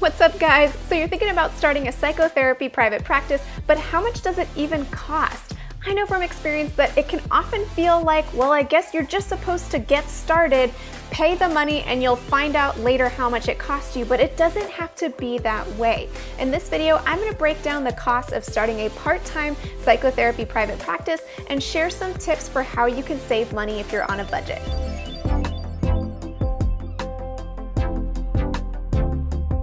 What's up, guys? So you're thinking about starting a psychotherapy private practice, but how much does it even cost? I know from experience that it can often feel like, well, I guess you're just supposed to get started, pay the money, and you'll find out later how much it costs you, but it doesn't have to be that way. In this video, I'm going to break down the cost of starting a part-time psychotherapy private practice and share some tips for how you can save money if you're on a budget.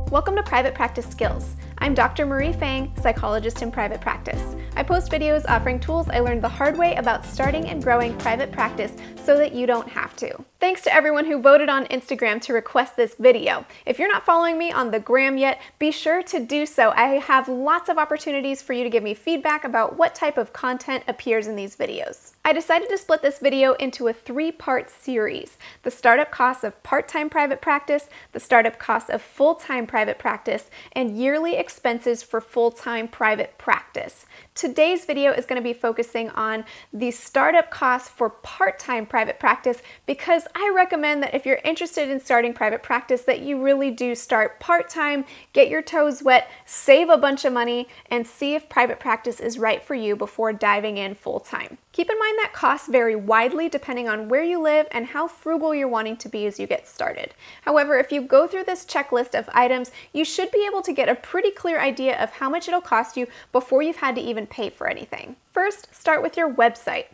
Welcome to Private Practice Skills. I'm Dr. Marie Fang, psychologist in private practice. I post videos offering tools I learned the hard way about starting and growing private practice so that you don't have to. Thanks to everyone who voted on Instagram to request this video. If you're not following me on the gram yet, be sure to do so. I have lots of opportunities for you to give me feedback about what type of content appears in these videos. I decided to split this video into a 3-part series: the startup costs of part-time private practice, the startup costs of full-time private practice, and yearly expenses for full-time private practice. Today's video is going to be focusing on the startup costs for part-time private practice because I recommend that if you're interested in starting private practice that you really do start part-time, get your toes wet, save a bunch of money, and see if private practice is right for you before diving in full-time. Keep in mind that costs vary widely depending on where you live and how frugal you're wanting to be as you get started. However, if you go through this checklist of items, you should be able to get a pretty clear idea of how much it'll cost you before you've had to even pay for anything. First, start with your website.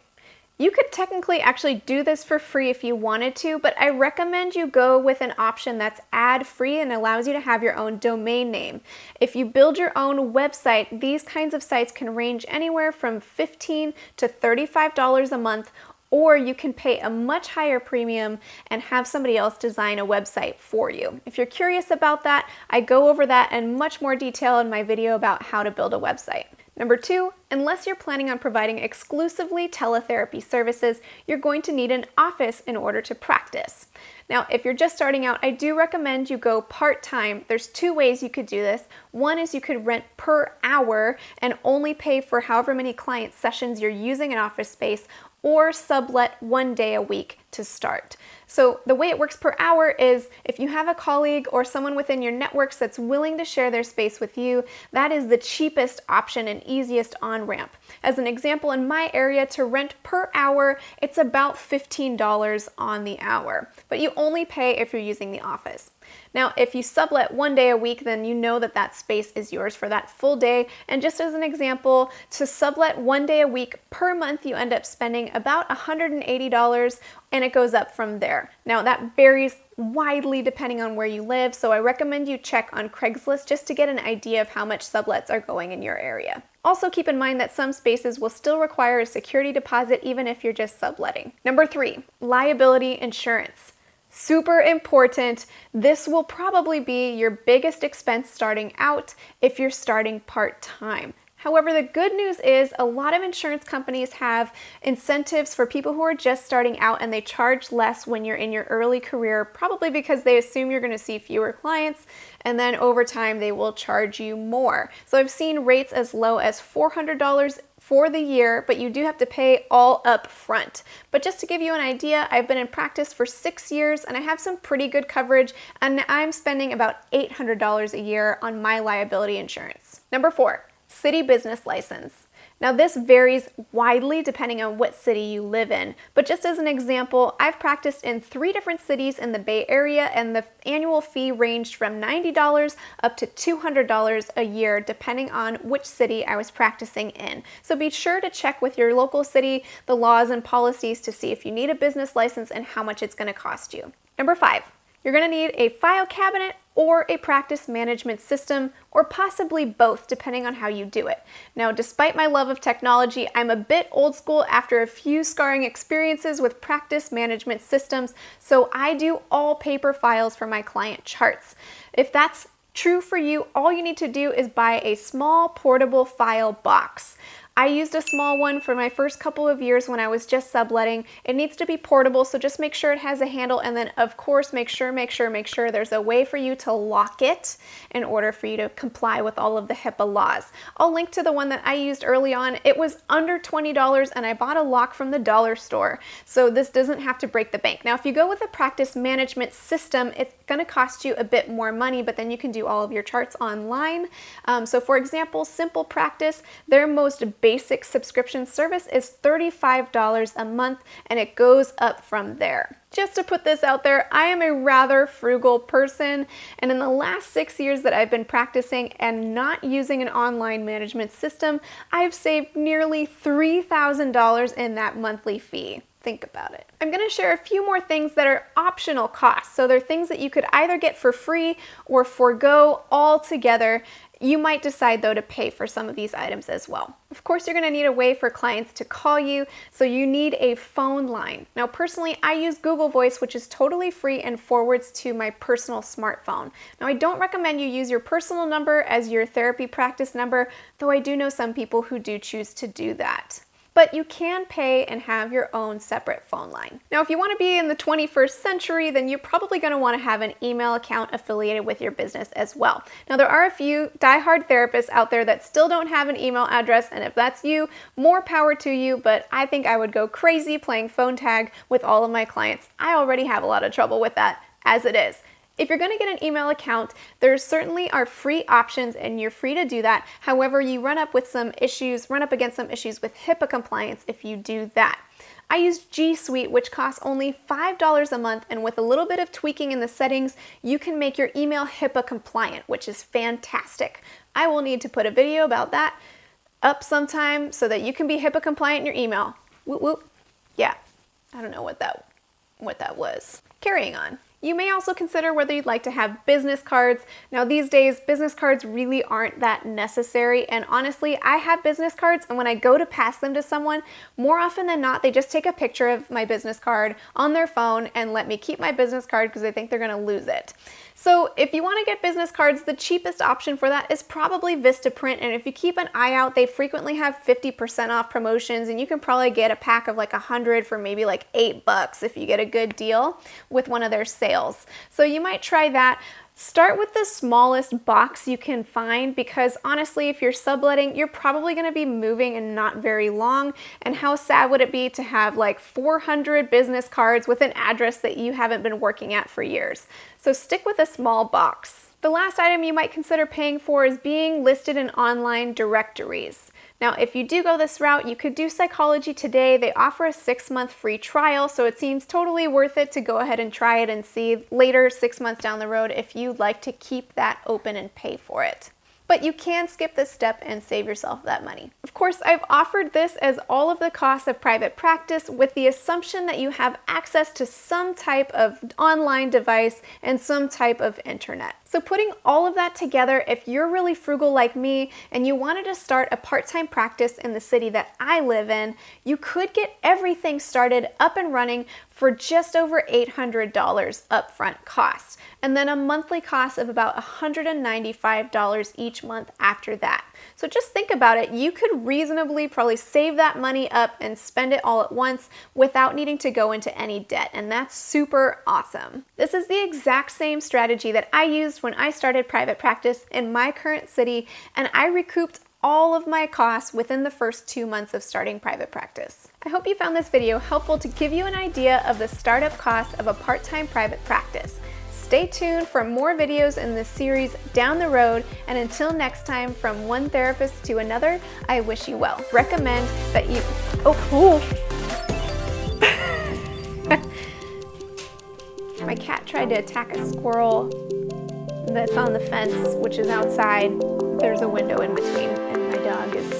You could technically actually do this for free if you wanted to, but I recommend you go with an option that's ad-free and allows you to have your own domain name. If you build your own website, these kinds of sites can range anywhere from $15 to $35 a month, or you can pay a much higher premium and have somebody else design a website for you. If you're curious about that, I go over that in much more detail in my video about how to build a website. Number 2, unless you're planning on providing exclusively teletherapy services, you're going to need an office in order to practice. Now, if you're just starting out, I do recommend you go part-time. There's 2 ways you could do this. One is you could rent per hour and only pay for however many client sessions you're using an office space, or sublet 1 day a week to start. So the way it works per hour is if you have a colleague or someone within your networks that's willing to share their space with you, that is the cheapest option and easiest on-ramp. As an example, in my area, to rent per hour, it's about $15 on the hour, but you only pay if you're using the office. Now, if you sublet 1 day a week, then you know that that space is yours for that full day. And just as an example, to sublet 1 day a week per month, you end up spending about $180, and it goes up from there. Now, that varies widely depending on where you live, so I recommend you check on Craigslist just to get an idea of how much sublets are going in your area. Also, keep in mind that some spaces will still require a security deposit even if you're just subletting. Number 3, liability insurance. Super important. This will probably be your biggest expense starting out if you're starting part-time. However, the good news is a lot of insurance companies have incentives for people who are just starting out, and they charge less when you're in your early career, probably because they assume you're going to see fewer clients, and then over time they will charge you more. So I've seen rates as low as $400 for the year, but you do have to pay all up front. But just to give you an idea, I've been in practice for 6 years and I have some pretty good coverage, and I'm spending about $800 a year on my liability insurance. Number 4, city business license. Now, this varies widely depending on what city you live in, but just as an example, I've practiced in 3 different cities in the Bay Area, and the annual fee ranged from $90 up to $200 a year depending on which city I was practicing in. So be sure to check with your local city the laws and policies to see if you need a business license and how much it's going to cost you. Number 5, you're going to need a file cabinet or a practice management system, or possibly both, depending on how you do it. Now, despite my love of technology, I'm a bit old school after a few scarring experiences with practice management systems, so I do all paper files for my client charts. If that's true for you, all you need to do is buy a small portable file box. I used a small one for my first couple of years when I was just subletting. It needs to be portable, so just make sure it has a handle, and then of course make sure there's a way for you to lock it in order for you to comply with all of the HIPAA laws. I'll link to the one that I used early on. It was under $20 and I bought a lock from the dollar store, so this doesn't have to break the bank. Now if you go with a practice management system, it's going to cost you a bit more money, but then you can do all of your charts online. So for example, Simple Practice, their most basic subscription service is $35 a month, and it goes up from there. Just to put this out there, I am a rather frugal person, and in the last 6 years that I've been practicing and not using an online management system, I've saved nearly $3,000 in that monthly fee. Think about it. I'm going to share a few more things that are optional costs. So they're things that you could either get for free or forego altogether. You might decide though to pay for some of these items as well. Of course, you're going to need a way for clients to call you, so you need a phone line. Now personally, I use Google Voice, which is totally free and forwards to my personal smartphone. Now I don't recommend you use your personal number as your therapy practice number, though I do know some people who do choose to do that. But you can pay and have your own separate phone line. Now, if you want to be in the 21st century, then you're probably going to want to have an email account affiliated with your business as well. Now, there are a few diehard therapists out there that still don't have an email address, and if that's you, more power to you, but I think I would go crazy playing phone tag with all of my clients. I already have a lot of trouble with that as it is. If you're going to get an email account, there certainly are free options and you're free to do that. However, you run up against some issues with HIPAA compliance if you do that. I use G Suite, which costs only $5 a month, and with a little bit of tweaking in the settings, you can make your email HIPAA compliant, which is fantastic. I will need to put a video about that up sometime so that you can be HIPAA compliant in your email. Whoop whoop. Yeah, I don't know what that was. Carrying on. You may also consider whether you'd like to have business cards. Now these days, business cards really aren't that necessary, and honestly, I have business cards, and when I go to pass them to someone, more often than not, they just take a picture of my business card on their phone and let me keep my business card because they think they're gonna lose it. So if you want to get business cards, the cheapest option for that is probably Vista Print, and if you keep an eye out, they frequently have 50% off promotions, and you can probably get a pack of like 100 for maybe like $8 if you get a good deal with one of their sales. So you might try that. Start with the smallest box you can find, because honestly, if you're subletting, you're probably going to be moving and not very long, and how sad would it be to have like 400 business cards with an address that you haven't been working at for years. So stick with a small box. The last item you might consider paying for is being listed in online directories. Now, if you do go this route, you could do Psychology Today. They offer a 6-month free trial, so it seems totally worth it to go ahead and try it and see later, 6 months down the road, if you'd like to keep that open and pay for it. But you can skip this step and save yourself that money. Of course, I've offered this as all of the costs of private practice with the assumption that you have access to some type of online device and some type of internet. So putting all of that together, if you're really frugal like me and you wanted to start a part-time practice in the city that I live in, you could get everything started up and running for just over $800 upfront cost, and then a monthly cost of about $195 each month after that. So just think about it. You could reasonably probably save that money up and spend it all at once without needing to go into any debt, and that's super awesome. This is the exact same strategy that I used when I started private practice in my current city, and I recouped all of my costs within the first 2 months of starting private practice. I hope you found this video helpful to give you an idea of the startup costs of a part-time private practice. Stay tuned for more videos in this series down the road, and until next time, from one therapist to another, I wish you well. Recommend that you... My cat tried to attack a squirrel that's on the fence, which is outside. There's a window in between, and my dog is